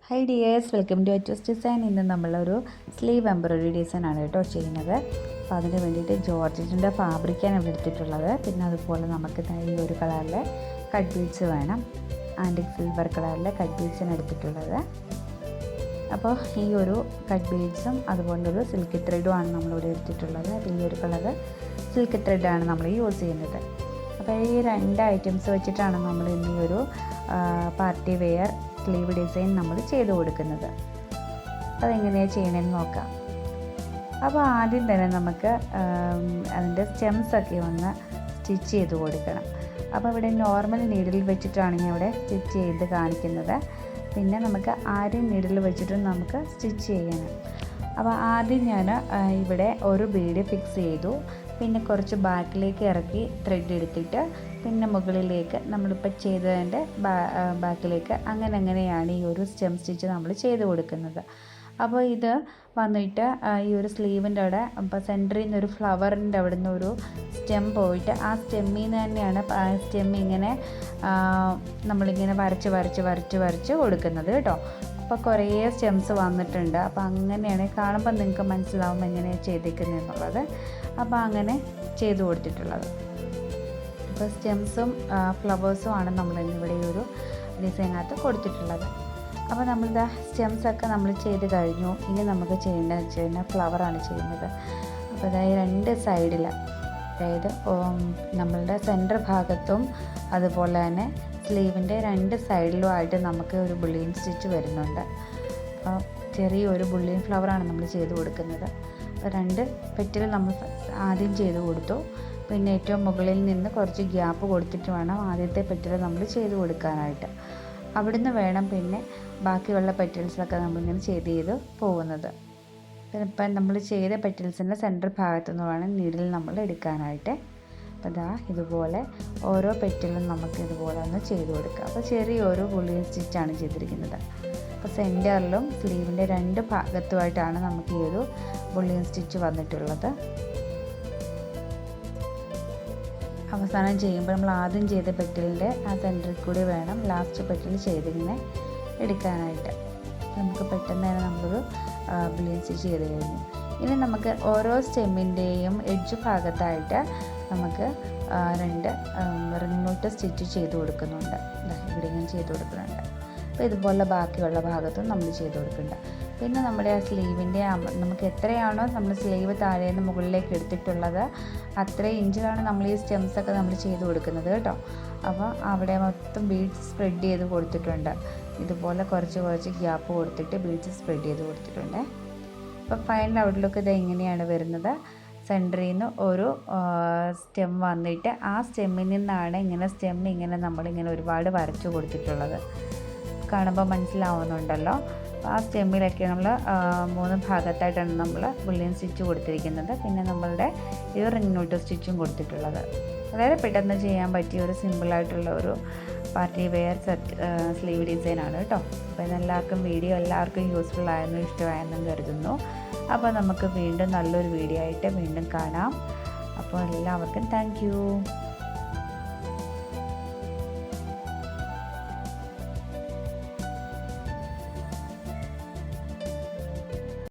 Hi dears, welcome to AchusDesign. ഇന്ന് നമ്മളൊരു sleeve embroidery design ആണ് കേട്ടോ ചെയ്യുന്നത്. അപ്പോൾ അതിന് വേണ്ടിയിട്ട് ജോർജറ്റിൻ്റെ ഫാബ്രിക്കാണ് ഇവിടെ എടുത്തിട്ടുള്ളത്. പിന്നെ അതുപോലെ നമുക്ക് ഈ ഒരു കളറിലെ കട്ട് ബീഡ്സ് വേണം. ആൻറ്റിക് സിൽവർ കളറിലെ കട്ട് ബീഡ്സാണ് എടുത്തിട്ടുള്ളത്. അപ്പോൾ ഈ ഒരു കട്ട് ബീഡ്സും അതുപോലെ ഒരു സിൽക്ക് ത്രെഡും ആണ് നമ്മളിവിടെ എടുത്തിട്ടുള്ളത്. അപ്പോൾ ഈ ഒരു കളറ് സിൽക്ക് ത്രെഡാണ് നമ്മൾ യൂസ് ചെയ്യുന്നത്. അപ്പോൾ ഈ രണ്ട് ഐറ്റംസ് വെച്ചിട്ടാണ് നമ്മൾ ഇന്ന് ഈ ഒരു പാർട്ടി വെയർ സ്ലീവ് ഡിസൈൻ നമ്മൾ ചെയ്ത് കൊടുക്കുന്നത്. അതെങ്ങനെയാണ് ചെയ്യണമെന്ന് നോക്കാം. അപ്പോൾ ആദ്യം തന്നെ നമുക്ക് അതിൻ്റെ സ്റ്റെംസൊക്കെ ഒന്ന് സ്റ്റിച്ച് ചെയ്ത് കൊടുക്കണം. അപ്പോൾ ഇവിടെ നോർമൽ നീഡിൽ വെച്ചിട്ടാണ് ഞാൻ ഇവിടെ സ്റ്റിച്ച് ചെയ്ത് കാണിക്കുന്നത്. പിന്നെ നമുക്ക് ആദ്യം നീഡിൽ വെച്ചിട്ടും നമുക്ക് സ്റ്റിച്ച് ചെയ്യണം. അപ്പോൾ ആദ്യം ഞാൻ ഇവിടെ ഒരു ബീഡ് ഫിക്സ് ചെയ്തു. പിന്നെ കുറച്ച് ബാക്കിലേക്ക് ഇറക്കി ത്രെഡ് എടുത്തിട്ട് പിന്നെ മുകളിലേക്ക് നമ്മളിപ്പോൾ ചെയ്തതിൻ്റെ ബാക്കിലേക്ക് അങ്ങനെയാണ് ഈ ഒരു സ്റ്റെം സ്റ്റിച്ച് നമ്മൾ ചെയ്ത് കൊടുക്കുന്നത്. അപ്പോൾ ഇത് വന്നിട്ട് ഈ ഒരു സ്ലീവിൻ്റെ അവിടെ ഇപ്പോൾ സെൻറ്ററിൽ നിന്ന് ഒരു ഫ്ലവറിൻ്റെ അവിടെ നിന്ന് ഒരു സ്റ്റെം പോയിട്ട് ആ സ്റ്റെമ്മിൽ നിന്ന് തന്നെയാണ് സ്റ്റെം ഇങ്ങനെ നമ്മളിങ്ങനെ വരച്ച് കൊടുക്കുന്നത് കേട്ടോ. അപ്പോൾ കുറേ സ്റ്റെംസ് വന്നിട്ടുണ്ട്. അപ്പോൾ അങ്ങനെയാണ് കാണുമ്പോൾ നിങ്ങൾക്ക് മനസ്സിലാവും എങ്ങനെയാണ് ചെയ്തേക്കുന്നത് എന്നുള്ളത്. അപ്പോൾ അങ്ങനെ ചെയ്ത് കൊടുത്തിട്ടുള്ളത്. അപ്പോൾ സ്റ്റെംസും ഫ്ലവേഴ്സും ആണ് നമ്മൾ ഇന്നിവിടെ ഈ ഒരു ഡിസൈനകത്ത് കൊടുത്തിട്ടുള്ളത്. അപ്പോൾ നമ്മളിത് സ്റ്റെംസൊക്കെ നമ്മൾ ചെയ്ത് കഴിഞ്ഞു. ഇനി നമുക്ക് ചെയ്യേണ്ടതെന്ന് വെച്ച് കഴിഞ്ഞാൽ ഫ്ലവറാണ് ചെയ്യുന്നത്. അപ്പോൾ അതായത് രണ്ട് സൈഡിൽ, അതായത് നമ്മളുടെ സെൻറ്റർ ഭാഗത്തും അതുപോലെ തന്നെ സ്ലീവിൻ്റെ രണ്ട് സൈഡിലുമായിട്ട് നമുക്ക് ഒരു ബുള്ളിയൻ സ്റ്റിച്ച് വരുന്നുണ്ട്. അപ്പോൾ ചെറിയൊരു ബുള്ളിയൻ ഫ്ലവറാണ് നമ്മൾ ചെയ്ത് കൊടുക്കുന്നത്. രണ്ട് പെറ്റിൽ നമ്മൾ ആദ്യം ചെയ്ത് കൊടുത്തു. പിന്നെ ഏറ്റവും മുകളിൽ നിന്ന് കുറച്ച് ഗ്യാപ്പ് കൊടുത്തിട്ട് വേണം ആദ്യത്തെ പെറ്റിൽ നമ്മൾ ചെയ്ത് കൊടുക്കാനായിട്ട്. അവിടുന്ന് വേണം പിന്നെ ബാക്കിയുള്ള പെറ്റിൽസൊക്കെ നമ്മളിങ്ങനെ ചെയ്ത് പോകുന്നത്. പിന്നെ ഇപ്പം നമ്മൾ ചെയ്ത പെറ്റിൽസിൻ്റെ സെൻറ്റർ ഭാഗത്തു നിന്ന് വേണം നീഡിൽ നമ്മൾ എടുക്കാനായിട്ട്. അപ്പോൾ ഇതാ ഇതുപോലെ ഓരോ പെറ്റിലും നമുക്ക് ഇതുപോലെ ഒന്ന് ചെയ്ത് കൊടുക്കാം. അപ്പോൾ ചെറിയൊരു ബുള്ളിയൻ സ്റ്റിച്ചാണ് ചെയ്തിരിക്കുന്നത്. അപ്പോൾ സെൻറ്ററിലും സ്ലീവിൻ്റെ രണ്ട് ഭാഗത്തുമായിട്ടാണ് നമുക്ക് ഈ ഒരു ബുള്ളിയൻ സ്റ്റിച്ച് വന്നിട്ടുള്ളത്. അവസാനം ചെയ്യുമ്പോൾ നമ്മൾ ആദ്യം ചെയ്ത പെറ്റിലിൻ്റെ ആ സെൻറ്ററിൽ കൂടി വേണം ലാസ്റ്റ് പെറ്റിൽ ചെയ്തിങ്ങനെ എടുക്കാനായിട്ട്. നമുക്ക് പെട്ടെന്ന് തന്നെ നമ്മളൊരു ബുള്ളിയൻ സ്റ്റിച്ച് ചെയ്ത് കഴിഞ്ഞു. ഇനി നമുക്ക് ഓരോ സ്റ്റെമ്മിൻ്റെയും എഡ്ജ് ഭാഗത്തായിട്ട് നമുക്ക് രണ്ട് റിംഗ് നോട്ട് സ്റ്റിച്ച് ചെയ്ത് കൊടുക്കുന്നുണ്ട്. ഇവിടെ ഇങ്ങനെ ചെയ്ത് കൊടുക്കുന്നുണ്ട്. അപ്പോൾ ഇതുപോലെ ബാക്കിയുള്ള ഭാഗത്തും നമ്മൾ ചെയ്ത് കൊടുക്കുന്നുണ്ട്. പിന്നെ നമ്മുടെ ആ സ്ലീവിൻ്റെ നമുക്ക് എത്രയാണോ നമ്മൾ സ്ലീവ് താഴെ നിന്ന് മുകളിലേക്ക് എടുത്തിട്ടുള്ളത് അത്രയും ഇഞ്ചിലാണ് നമ്മൾ ഈ സ്റ്റെംസൊക്കെ നമ്മൾ ചെയ്ത് കൊടുക്കുന്നത് കേട്ടോ. അപ്പോൾ അവിടെ മൊത്തം ബീഡ്സ് സ്പ്രെഡ് ചെയ്ത് കൊടുത്തിട്ടുണ്ട്. ഇതുപോലെ കുറച്ച് ഗ്യാപ്പ് കൊടുത്തിട്ട് ബീഡ്സ് സ്പ്രെഡ് ചെയ്ത് കൊടുത്തിട്ടുണ്ട്. അപ്പോൾ ഫൈനൽ ഔട്ട്ലുക്ക് ഇത് എങ്ങനെയാണ് വരുന്നത്. സെൻറ്ററിൽ നിന്ന് ഒരു സ്റ്റെം വന്നിട്ട് ആ സ്റ്റെമ്മിൽ നിന്നാണ് ഇങ്ങനെ നമ്മളിങ്ങനെ ഒരുപാട് വരച്ചു കൊടുത്തിട്ടുള്ളത്. കാണുമ്പോൾ മനസ്സിലാവുന്നുണ്ടല്ലോ. ആ സ്റ്റെമ്മിലൊക്കെ നമ്മൾ 3 ഭാഗത്തായിട്ടാണ് നമ്മൾ ബുള്ളിയൻ സ്റ്റിച്ച് കൊടുത്തിരിക്കുന്നത്. പിന്നെ നമ്മളുടെ ഈ റിംഗ് നോട്ട് സ്റ്റിച്ചും കൊടുത്തിട്ടുള്ളത്. അതായത് പെട്ടെന്ന് ചെയ്യാൻ പറ്റിയ ഒരു സിമ്പിളായിട്ടുള്ള ഒരു പാർട്ടി വെയർ സ്ലീവ് ഡിസൈനാണ് കേട്ടോ. അപ്പോൾ എല്ലാവർക്കും യൂസ്ഫുൾ ആയെന്നും ഇഷ്ടമായെന്നും കരുതുന്നു. അപ്പോൾ നമുക്ക് വീണ്ടും നല്ലൊരു വീഡിയോ ആയിട്ട് വീണ്ടും കാണാം. അപ്പോൾ എല്ലാവർക്കും താങ്ക് യു.